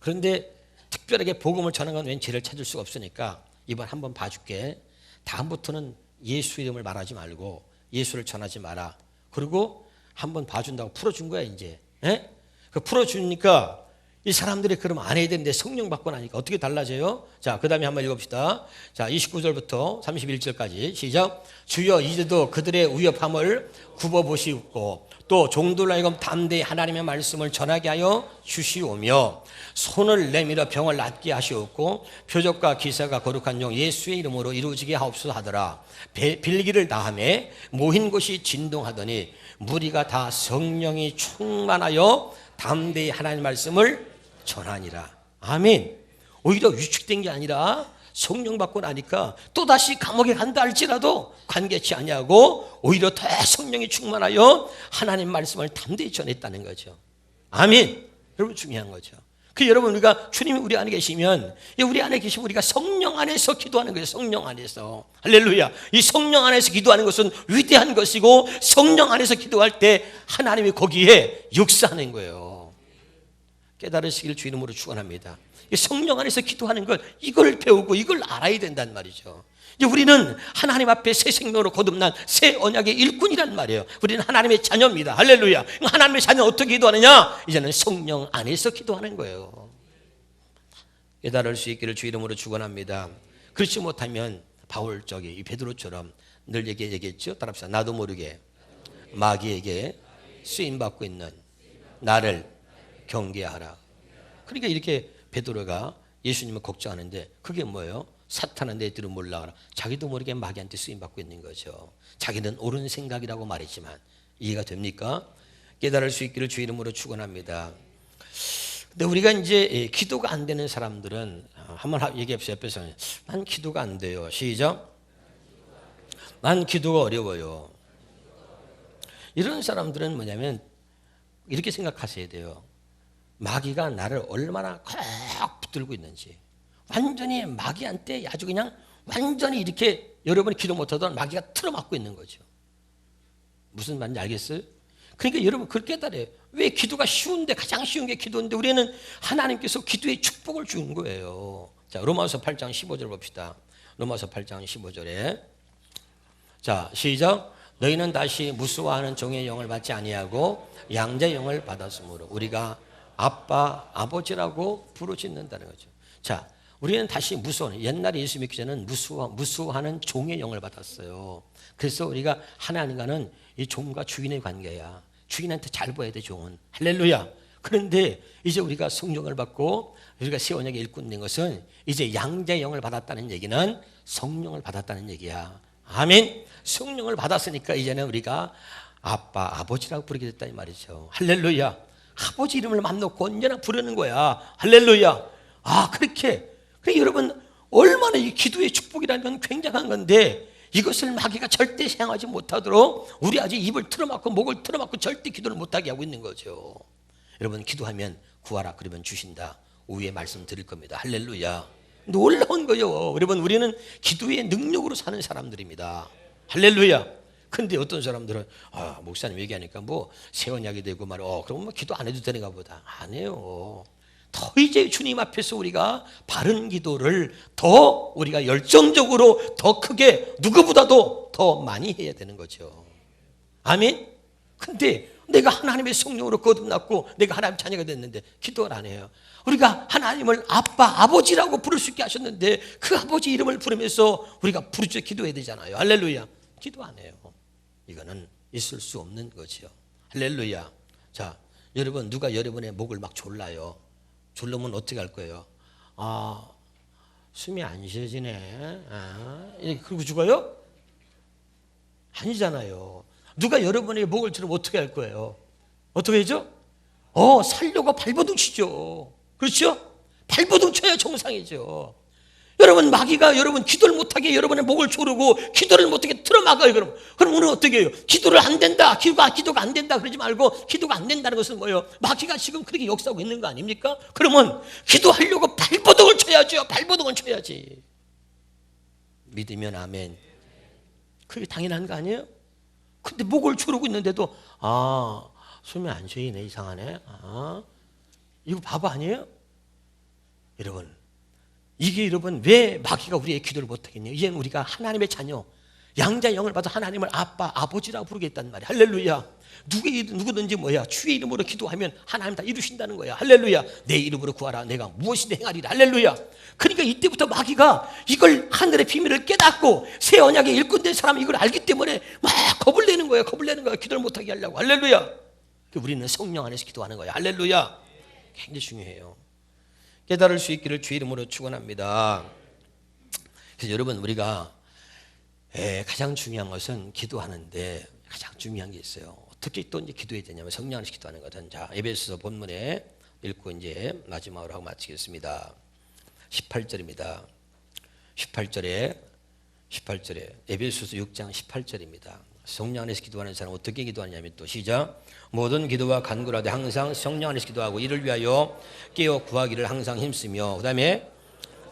그런데 특별하게 복음을 전하는 건 왠 죄를 찾을 수가 없으니까 이번 한번 봐줄게. 다음부터는 예수 이름을 말하지 말고 예수를 전하지 마라. 그리고 한번 봐준다고 풀어준 거야 이제. 그 풀어주니까 이 사람들이 그러면 안 해야 되는데 성령 받고 나니까 어떻게 달라져요? 자, 그 다음에 한번 읽읍시다. 자, 29절부터 31절까지 시작. 주여 이제도 그들의 위협함을 굽어보시고 또 종들로 하여금 담대히 하나님의 말씀을 전하게 하여 주시오며 손을 내밀어 병을 낫게 하시옵고 표적과 기사가 거룩한 종 예수의 이름으로 이루어지게 하옵소서 하더라. 빌기를 다하매 모인 곳이 진동하더니 무리가 다 성령이 충만하여 담대히 하나님의 말씀을 전하니라. 아멘. 오히려 위축된 게 아니라 성령 받고 나니까 또다시 감옥에 간다 할지라도 관계치 아니하고 오히려 더 성령이 충만하여 하나님 말씀을 담대히 전했다는 거죠. 아멘. 여러분 중요한 거죠. 그 여러분 우리가 주님이 우리 안에 계시면 우리 안에 계시면 우리가 성령 안에서 기도하는 거예요. 성령 안에서. 할렐루야. 이 성령 안에서 기도하는 것은 위대한 것이고 성령 안에서 기도할 때 하나님이 거기에 역사하는 거예요. 깨달으시길 주 이름으로 축원합니다. 성령 안에서 기도하는 것 이걸 배우고 이걸 알아야 된단 말이죠. 우리는 하나님 앞에 새 생명으로 거듭난 새 언약의 일꾼이란 말이에요. 우리는 하나님의 자녀입니다. 할렐루야. 하나님의 자녀는 어떻게 기도하느냐? 이제는 성령 안에서 기도하는 거예요. 깨달을 수 있기를 주 이름으로 축원합니다. 그렇지 못하면 바울 이 베드로처럼 늘 얘기했죠. 따라합시다. 나도 모르게 마귀에게 쓰임받고 있는 나를 경계하라. 그러니까 이렇게 베드로가 예수님을 걱정하는데 그게 뭐예요? 사탄은 내 뒤로 몰라가라. 자기도 모르게 마귀한테 쓰임받고 있는 거죠. 자기는 옳은 생각이라고 말했지만 이해가 됩니까? 깨달을 수 있기를 주 이름으로 축원합니다. 근데 우리가 이제 기도가 안 되는 사람들은 한번 얘기해보세요. 옆에서 난 기도가 안 돼요. 시작. 난 기도가 어려워요. 이런 사람들은 뭐냐면 이렇게 생각하셔야 돼요. 마귀가 나를 얼마나 콕 붙들고 있는지. 완전히 마귀한테 아주 그냥 완전히 이렇게 여러분이 기도 못하던 마귀가 틀어막고 있는 거죠. 무슨 말인지 알겠어요? 그러니까 여러분 그걸 깨달아요. 왜 기도가 쉬운데 가장 쉬운 게 기도인데 우리는 하나님께서 기도의 축복을 주는 거예요. 자, 로마서 8장 15절 봅시다. 로마서 8장 15절에 자, 시작. 너희는 다시 무수화하는 종의 영을 받지 아니하고 양자의 영을 받았으므로 우리가 아빠, 아버지라고 부르짖는다는 거죠. 자, 우리는 다시 옛날에 예수 믿기 전에는 무수하는 종의 영을 받았어요. 그래서 우리가 하나님과는 이 종과 주인의 관계야. 주인한테 잘 보여야 돼, 종은. 할렐루야. 그런데 이제 우리가 성령을 받고 우리가 새 언약의 일꾼 된 것은 이제 양자의 영을 받았다는 얘기는 성령을 받았다는 얘기야. 아멘. 성령을 받았으니까 이제는 우리가 아빠, 아버지라고 부르게 됐다 이 말이죠. 할렐루야. 아버지 이름을 맘 놓고 언제나 부르는 거야. 할렐루야. 아, 그렇게. 그러니까 여러분 얼마나 이 기도의 축복이라는 건 굉장한 건데 이것을 마귀가 절대 사용하지 못하도록 우리 아직 입을 틀어막고 목을 틀어막고 절대 기도를 못하게 하고 있는 거죠. 여러분 기도하면 구하라 그러면 주신다. 오후에 말씀 드릴 겁니다. 할렐루야. 놀라운 거예요. 여러분 우리는 기도의 능력으로 사는 사람들입니다. 할렐루야. 근데 어떤 사람들은 목사님 얘기하니까 뭐 새 언약이 되고 말이야. 그럼 뭐 기도 안 해도 되는가 보다. 안 해요. 더 이제 주님 앞에서 우리가 바른 기도를 더 우리가 열정적으로 더 크게 누구보다도 더 많이 해야 되는 거죠. 아멘. 근데 내가 하나님의 성령으로 거듭났고 내가 하나님 자녀가 됐는데 기도를 안 해요. 우리가 하나님을 아빠, 아버지라고 부를 수 있게 하셨는데 그 아버지 이름을 부르면서 우리가 부르짖어 기도해야 되잖아요. 할렐루야. 기도 안 해요. 이거는 있을 수 없는 거죠. 할렐루야. 자, 여러분 누가 여러분의 목을 막 졸라요. 졸르면 어떻게 할 거예요? 숨이 안 쉬어지네. 이렇게 그러고 죽어요? 아니잖아요. 누가 여러분의 목을 졸르면 어떻게 할 거예요? 어떻게 하죠? 살려고 발버둥 치죠. 그렇죠? 발버둥 쳐야 정상이죠. 여러분 마귀가 여러분 기도를 못하게 여러분의 목을 조르고 기도를 못하게 틀어막아요. 그럼 오늘 어떻게 해요? 기도를 안 된다. 기도가 안 된다 그러지 말고 기도가 안 된다는 것은 뭐예요? 마귀가 지금 그렇게 역사하고 있는 거 아닙니까? 그러면 기도하려고 발버둥을 쳐야죠. 발버둥을 쳐야지. 믿으면 아멘. 그게 당연한 거 아니에요? 근데 목을 조르고 있는데도 숨이 안 쉬네. 이상하네. 이거 바보 아니에요? 여러분 이게 여러분 왜 마귀가 우리의 기도를 못하겠냐? 이제는 우리가 하나님의 자녀 양자의 영을 받아 하나님을 아빠 아버지라고 부르겠다는 말이야. 할렐루야. 누구든지 주의 이름으로 기도하면 하나님 다 이루신다는 거야. 할렐루야. 내 이름으로 구하라 내가 무엇이든 행하리라. 할렐루야. 그러니까 이때부터 마귀가 이걸 하늘의 비밀을 깨닫고 새 언약의 일꾼된 사람이 이걸 알기 때문에 막 겁을 내는 거야. 기도를 못하게 하려고. 할렐루야. 우리는 성령 안에서 기도하는 거야. 할렐루야. 굉장히 중요해요. 깨달을 수 있기를 주 이름으로 축원합니다. 그래서 여러분 우리가 가장 중요한 것은 기도하는데 가장 중요한 게 있어요. 어떻게 또 이제 기도해야 되냐면 성령 안에서 기도하는 것은 자 에베소서 본문에 읽고 이제 마지막으로 하고 마치겠습니다. 18절입니다. 18절에 에베소서 6장 18절입니다. 성령 안에서 기도하는 사람 어떻게 기도하냐면 또 시작. 모든 기도와 간구를 하되 항상 성령 안에서 기도하고 이를 위하여 깨어 구하기를 항상 힘쓰며, 그 다음에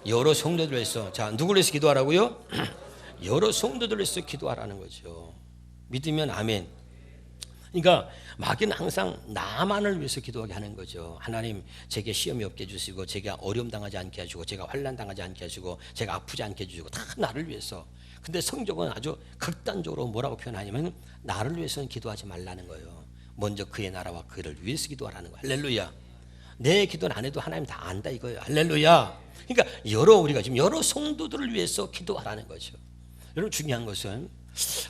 여러 성도들 위해서. 자, 누구를 위해서 기도하라고요? 여러 성도들 위해서 기도하라는 거죠. 믿으면 아멘. 그러니까 마귀는 항상 나만을 위해서 기도하게 하는 거죠. 하나님, 제게 시험이 없게 해주시고, 제가 어려움 당하지 않게 해주고, 제가 환난 당하지 않게 해주고, 제가 아프지 않게 해주시고, 다 나를 위해서. 근데 성경은 아주 극단적으로 뭐라고 표현하냐면 나를 위해서는 기도하지 말라는 거예요. 먼저 그의 나라와 그를 위해서 기도하라는 거예요. 할렐루야. 내 기도는 안 해도 하나님 다 안다 이거예요. 할렐루야. 그러니까 우리가 지금 여러 성도들을 위해서 기도하라는 거죠. 여러분, 중요한 것은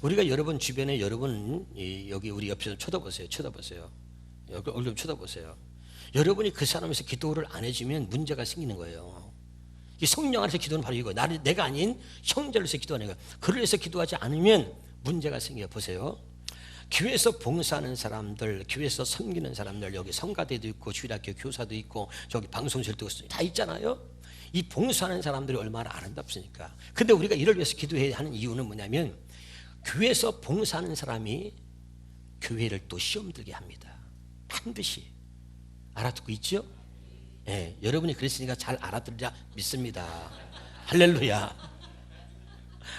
우리가 여러분 주변에, 여러분 여기 우리 옆에서 쳐다보세요. 여기 얼굴 쳐다보세요. 여러분이 그 사람에서 기도를 안 해주면 문제가 생기는 거예요. 이 성령 안에서 기도는 바로 이거예요. 내가 아닌 형제를 위해서 기도하는 거예요. 그를 위해서 기도하지 않으면 문제가 생겨요. 보세요. 교회에서 봉사하는 사람들, 교회에서 섬기는 사람들, 여기 성가대도 있고 주일학교 교사도 있고 저기 방송실도 다 있잖아요. 이 봉사하는 사람들이 얼마나 아름답습니까? 근데 우리가 이를 위해서 기도해야 하는 이유는 뭐냐면 교회에서 봉사하는 사람이 교회를 또 시험 들게 합니다. 반드시. 알아듣고 있죠? 예, 여러분이 그랬으니까 잘 알아들으라 믿습니다. 할렐루야.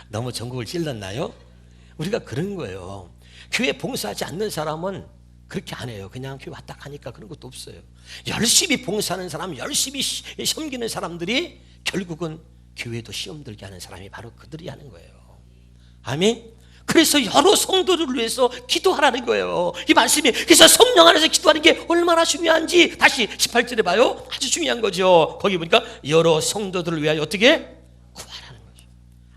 너무 전국을 찔렀나요? 우리가 그런 거예요. 교회 봉사하지 않는 사람은 그렇게 안 해요. 그냥 교회 왔다 가니까 그런 것도 없어요. 열심히 봉사하는 사람, 열심히 섬기는 사람들이 결국은 교회도 시험 들게 하는 사람이 바로 그들이 하는 거예요. 아멘. 그래서 여러 성도들을 위해서 기도하라는 거예요. 이 말씀이. 그래서 성령 안에서 기도하는 게 얼마나 중요한지 다시 18절에 봐요. 아주 중요한 거죠. 거기 보니까 여러 성도들을 위하여 어떻게 구하라는 거죠.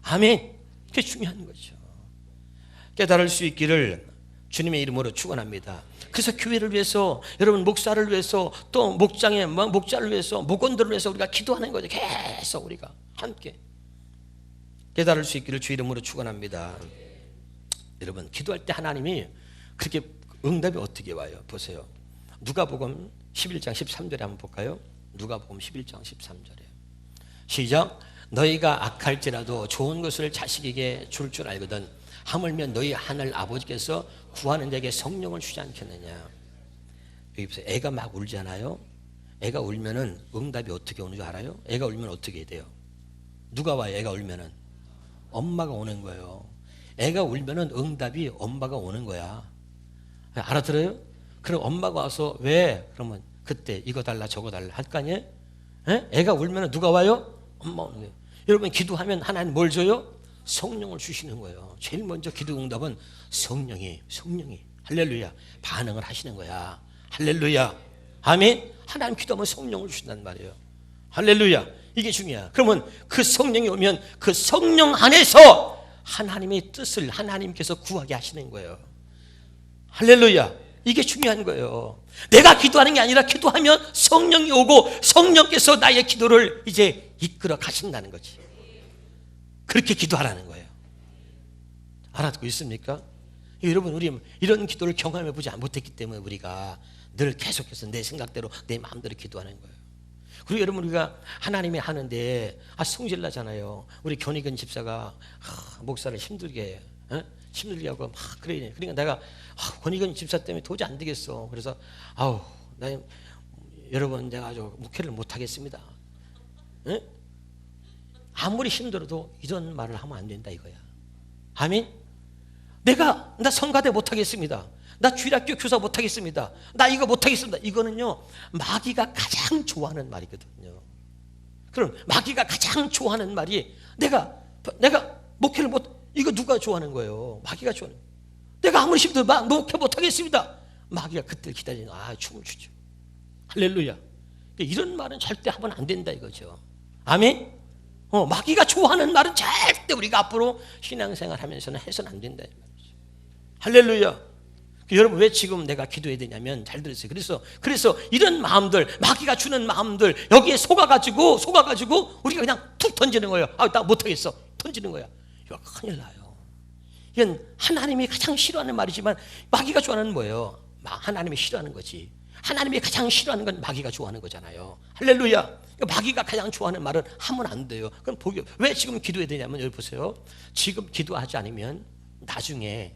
아멘. 그게 중요한 거죠. 깨달을 수 있기를 주님의 이름으로 축원합니다. 그래서 교회를 위해서, 여러분 목사를 위해서, 또 목자를 위해서, 목원들을 위해서 우리가 기도하는 거죠. 계속 우리가 함께 깨달을 수 있기를 주 이름으로 축원합니다. 여러분, 기도할 때 하나님이 그렇게 응답이 어떻게 와요? 보세요. 누가복음 11장 13절에 한번 볼까요? 누가복음 11장 13절에 시작. 너희가 악할지라도 좋은 것을 자식에게 줄 줄 알거든 하물며 너희 하늘 아버지께서 구하는 자에게 성령을 주지 않겠느냐. 여기 보세요. 애가 막 울잖아요. 애가 울면은 응답이 어떻게 오는 줄 알아요? 애가 울면 어떻게 돼요? 누가 와요? 애가 울면은 엄마가 오는 거예요. 애가 울면은 응답이 엄마가 오는 거야. 알아들어요? 그럼 엄마가 와서 왜? 그러면 그때 이거 달라 저거 달라 할 거 아니에요? 애가 울면은 누가 와요? 엄마 오는 거예요. 여러분, 기도하면 하나님 뭘 줘요? 성령을 주시는 거예요. 제일 먼저 기도 응답은 성령이 할렐루야 반응을 하시는 거야. 할렐루야. 아멘. 하나님 기도하면 성령을 주신단 말이에요. 할렐루야. 이게 중요해. 그러면 그 성령이 오면 그 성령 안에서 하나님의 뜻을 하나님께서 구하게 하시는 거예요. 할렐루야. 이게 중요한 거예요. 내가 기도하는 게 아니라 기도하면 성령이 오고 성령께서 나의 기도를 이제 이끌어 가신다는 거지. 그렇게 기도하라는 거예요. 알아듣고 있습니까? 여러분, 우리 이런 기도를 경험해 보지 못했기 때문에 우리가 늘 계속해서 내 생각대로 내 마음대로 기도하는 거예요. 그리고 여러분, 우리가 하나님이 하는데 성질 나잖아요. 우리 견익은 집사가 목사를 힘들게 해요. 힘들게 하고 막 그래. 그러니까 내가 견익은 집사 때문에 도저히 안 되겠어. 그래서 나 여러분, 내가 아주 목회를 못 하겠습니다. 아무리 힘들어도 이런 말을 하면 안 된다 이거야. 아멘. 나 성가대 못 하겠습니다. 나 주일학교 교사 못 하겠습니다. 나 이거 못 하겠습니다. 이거는요, 마귀가 가장 좋아하는 말이거든요. 그럼 마귀가 가장 좋아하는 말이 내가 목회를 이거 누가 좋아하는 거예요? 마귀가 좋아하는. 내가 아무리 힘들어도 목회 못 하겠습니다. 마귀가 그때 기다리는 춤을 추죠. 할렐루야. 이런 말은 절대 하면 안 된다 이거죠. 아멘. 마귀가 좋아하는 말은 절대 우리가 앞으로 신앙생활 하면서는 해서는 안 된다. 할렐루야. 여러분, 왜 지금 내가 기도해야 되냐면 잘 들으세요. 그래서 이런 마음들, 마귀가 주는 마음들 여기에 속아가지고 우리가 그냥 툭 던지는 거예요. 나 못하겠어. 던지는 거야. 이거 큰일 나요. 이건 하나님이 가장 싫어하는 말이지만 마귀가 좋아하는 뭐예요? 하나님이 싫어하는 거지. 하나님이 가장 싫어하는 건 마귀가 좋아하는 거잖아요. 할렐루야. 마귀가 가장 좋아하는 말은 하면 안 돼요. 그럼 왜 지금 기도해야 되냐면 여기 보세요. 지금 기도하지 않으면 나중에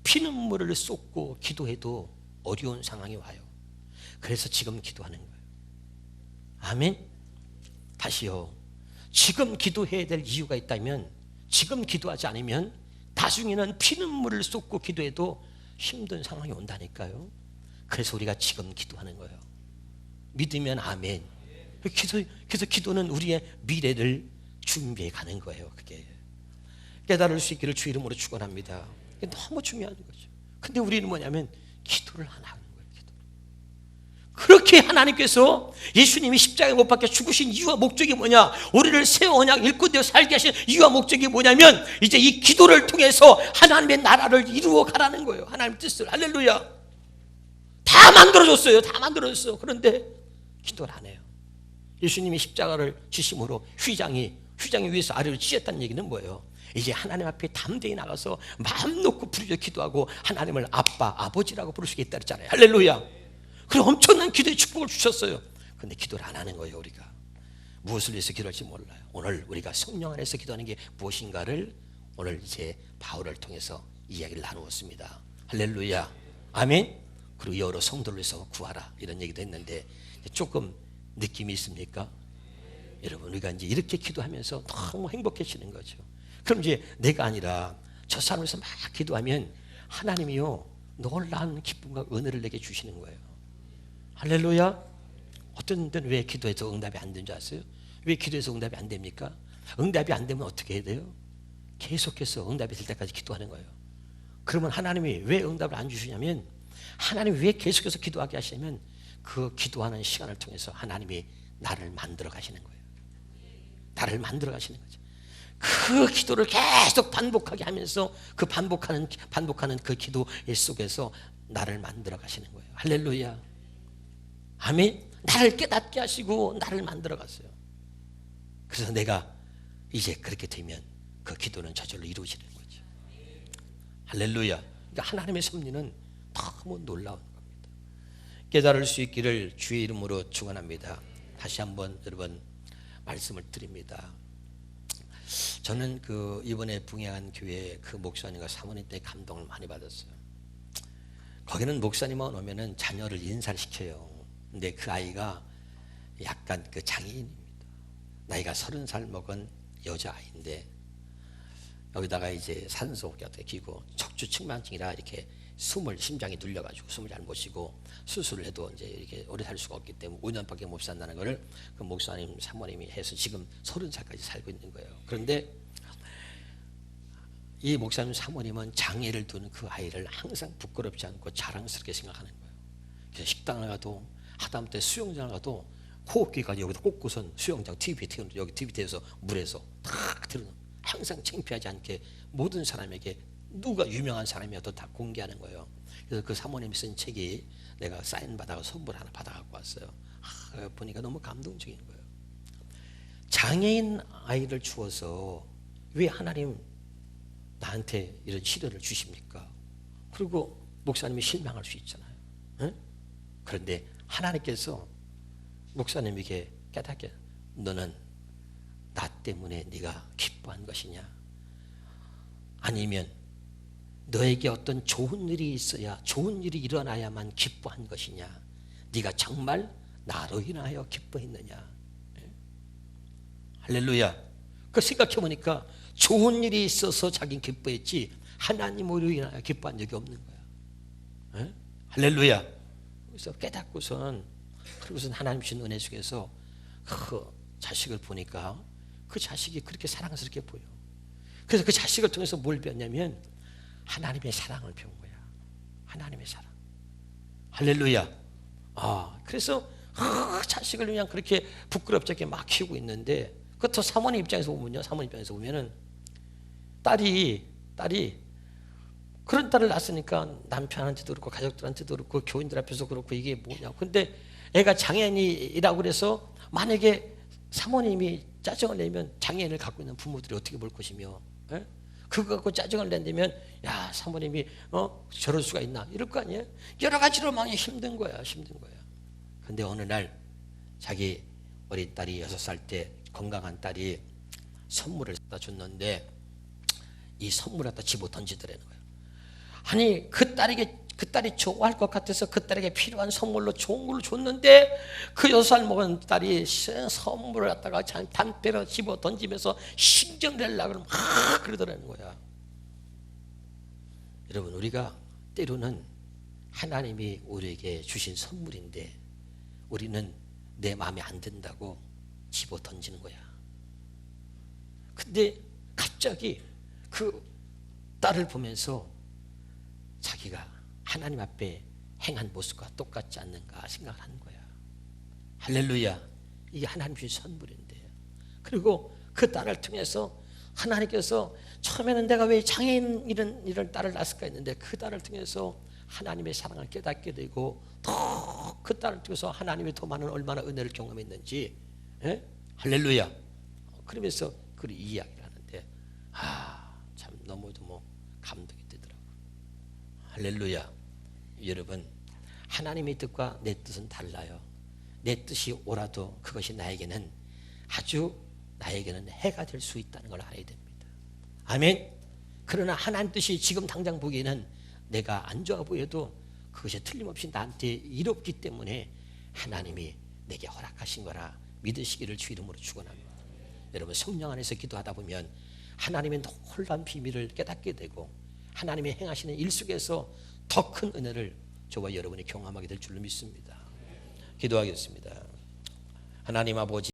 피눈물을 쏟고 기도해도 어려운 상황이 와요. 그래서 지금 기도하는 거예요. 아멘. 다시요. 지금 기도해야 될 이유가 있다면, 지금 기도하지 않으면 나중에는 피눈물을 쏟고 기도해도 힘든 상황이 온다니까요. 그래서 우리가 지금 기도하는 거예요. 믿으면 아멘. 그래서 기도는 우리의 미래를 준비해 가는 거예요. 그게 깨달을 수 있기를 주 이름으로 축원합니다. 너무 중요한 거죠. 근데 우리는 뭐냐면 기도를 안 하는 거예요. 기도를. 그렇게 하나님께서 예수님이 십자가에 못 박혀 죽으신 이유와 목적이 뭐냐, 우리를 새 언약 일꾼되어 살게 하신 이유와 목적이 뭐냐면 이제 이 기도를 통해서 하나님의 나라를 이루어 가라는 거예요. 하나님의 뜻을. 할렐루야. 다 만들어줬어요. 다 만들어줬어요. 그런데 기도를 안 해요. 예수님이 십자가를 지심으로 휘장이 위에서 아래로 찢었다는 얘기는 뭐예요? 이제 하나님 앞에 담대히 나가서 마음 놓고 부르짖어 기도하고 하나님을 아빠, 아버지라고 부를 수 있다 그랬잖아요. 할렐루야. 그리고 엄청난 기도의 축복을 주셨어요. 근데 기도를 안 하는 거예요. 우리가 무엇을 위해서 기도할지 몰라요. 오늘 우리가 성령 안에서 기도하는 게 무엇인가를 오늘 이제 바울을 통해서 이야기를 나누었습니다. 할렐루야. 아멘. 그리고 여러 성도를 위해서 구하라 이런 얘기도 했는데 조금 느낌이 있습니까? 여러분, 우리가 이제 이렇게 기도하면서 너무 행복해지는 거죠. 그럼 이제 내가 아니라 저 사람을 위해서 막 기도하면 하나님이요 놀라운 기쁨과 은혜를 내게 주시는 거예요. 할렐루야. 어떤 데는 왜 기도해서 응답이 안 되는 줄 아세요? 왜 기도해서 응답이 안 됩니까? 응답이 안 되면 어떻게 해야 돼요? 계속해서 응답이 될 때까지 기도하는 거예요. 그러면 하나님이 왜 응답을 안 주시냐면, 하나님이 왜 계속해서 기도하게 하시냐면 그 기도하는 시간을 통해서 하나님이 나를 만들어 가시는 거예요. 나를 만들어 가시는 거죠. 그 기도를 계속 반복하게 하면서 그 반복하는 그 기도 속에서 나를 만들어 가시는 거예요. 할렐루야. 아멘. 나를 깨닫게 하시고 나를 만들어 갔어요. 그래서 내가 이제 그렇게 되면 그 기도는 저절로 이루어지는 거죠. 할렐루야. 그러니까 하나님의 섭리는 너무 놀라운 겁니다. 깨달을 수 있기를 주의 이름으로 축원합니다. 다시 한번 여러분 말씀을 드립니다. 저는 그 이번에 붕해한 교회 그 목사님과 사모님 때 감동을 많이 받았어요. 거기는 목사님만 오면은 자녀를 인사를 시켜요. 근데 그 아이가 약간 그 장애인입니다. 나이가 30살 먹은 여자아이인데 여기다가 이제 산소호흡기가 끼고 척추 측만증이라 이렇게 심장이 눌려가지고 숨을 잘 못 쉬고 수술을 해도 이제 이렇게 오래 살 수가 없기 때문에 5년밖에 못 산다는 거를 그 목사님 사모님이 해서 지금 30살까지 살고 있는 거예요. 그런데 이 목사님 사모님은 장애를 두는 그 아이를 항상 부끄럽지 않고 자랑스럽게 생각하는 거예요. 그래서 식당을 가도 하다못해 수영장을 가도 호흡기까지 여기다 꽂고선 수영장 TV 틀어놓고 여기 TV 뒤에서 물에서 탁 틀어놓고 항상 창피하지 않게 모든 사람에게 누가 유명한 사람이어도 다 공개하는 거예요. 그래서 그 사모님이 쓴 책이 내가 사인 받아서 선물 하나 받아갖고 왔어요. 보니까 너무 감동적인 거예요. 장애인 아이를 주어서 왜 하나님 나한테 이런 시련을 주십니까? 그리고 목사님이 실망할 수 있잖아요. 응? 그런데 하나님께서 목사님에게 깨닫게, 너는 나 때문에 네가 기뻐한 것이냐, 아니면 너에게 어떤 좋은 일이 있어야, 좋은 일이 일어나야만 기뻐한 것이냐, 네가 정말 나로 인하여 기뻐했느냐. 할렐루야. 그 생각해 보니까 좋은 일이 있어서 자기는 기뻐했지 하나님으로 인하여 기뻐한 적이 없는 거야. 할렐루야. 그래서 깨닫고선, 그러고선 하나님 주신 은혜 속에서 그 자식을 보니까 그 자식이 그렇게 사랑스럽게 보여. 그래서 그 자식을 통해서 뭘 배웠냐면 하나님의 사랑을 배운 거야. 하나님의 사랑. 할렐루야. 그래서 자식을 그냥 그렇게 부끄럽지 않게 막 키우고 있는데, 그것도 사모님 입장에서 보면요, 사모님 입장에서 보면은 딸이 그런 딸을 낳았으니까 남편한테도 그렇고 가족들한테도 그렇고 교인들 앞에서 그렇고 이게 뭐냐고. 근데 애가 장애인이라고 그래서 만약에 사모님이 짜증을 내면 장애인을 갖고 있는 부모들이 어떻게 볼 것이며, 그거 갖고 짜증을 낸다면 야, 사모님이 저럴 수가 있나 이럴 거 아니에요. 여러 가지로 많이 힘든 거야. 근데 어느 날 자기 어린 딸이 6살 때 건강한 딸이 선물을 갖다 줬는데 이 선물을 갖다 집어 던지더라는 거예요. 아니 그 딸이 좋아할 것 같아서 그 딸에게 필요한 선물로 좋은 걸 줬는데 그 6살 먹은 딸이 선물을 갖다가 담배로 집어 던지면서 신경내려고 그러면 막 그러더라는 거야. 여러분, 우리가 때로는 하나님이 우리에게 주신 선물인데 우리는 내 마음에 안 든다고 집어 던지는 거야. 근데 갑자기 그 딸을 보면서 자기가 하나님 앞에 행한 모습과 똑같지 않는가 생각을 하는 거야. 할렐루야. 이게 하나님 주신 선물인데. 그리고 그 딸을 통해서 하나님께서 처음에는 내가 왜 장애인 이런 딸을 낳았을까 했는데 그 딸을 통해서 하나님의 사랑을 깨닫게 되고 더 그 딸을 통해서 하나님의 더 많은 얼마나 은혜를 경험했는지. 할렐루야. 그러면서 그 이야기를 하는데 참 너무도 감동이 되더라고. 할렐루야. 여러분, 하나님의 뜻과 내 뜻은 달라요. 내 뜻이 오라도 그것이 나에게는 해가 될 수 있다는 걸 알아야 됩니다. 아멘. 그러나 하나님 뜻이 지금 당장 보기에는 내가 안 좋아 보여도 그것이 틀림없이 나한테 이롭기 때문에 하나님이 내게 허락하신 거라 믿으시기를 주 이름으로 축원합니다. 여러분, 성령 안에서 기도하다 보면 하나님의 놀라운 비밀을 깨닫게 되고 하나님의 행하시는 일 속에서 더 큰 은혜를 저와 여러분이 경험하게 될 줄로 믿습니다. 기도하겠습니다. 하나님 아버지,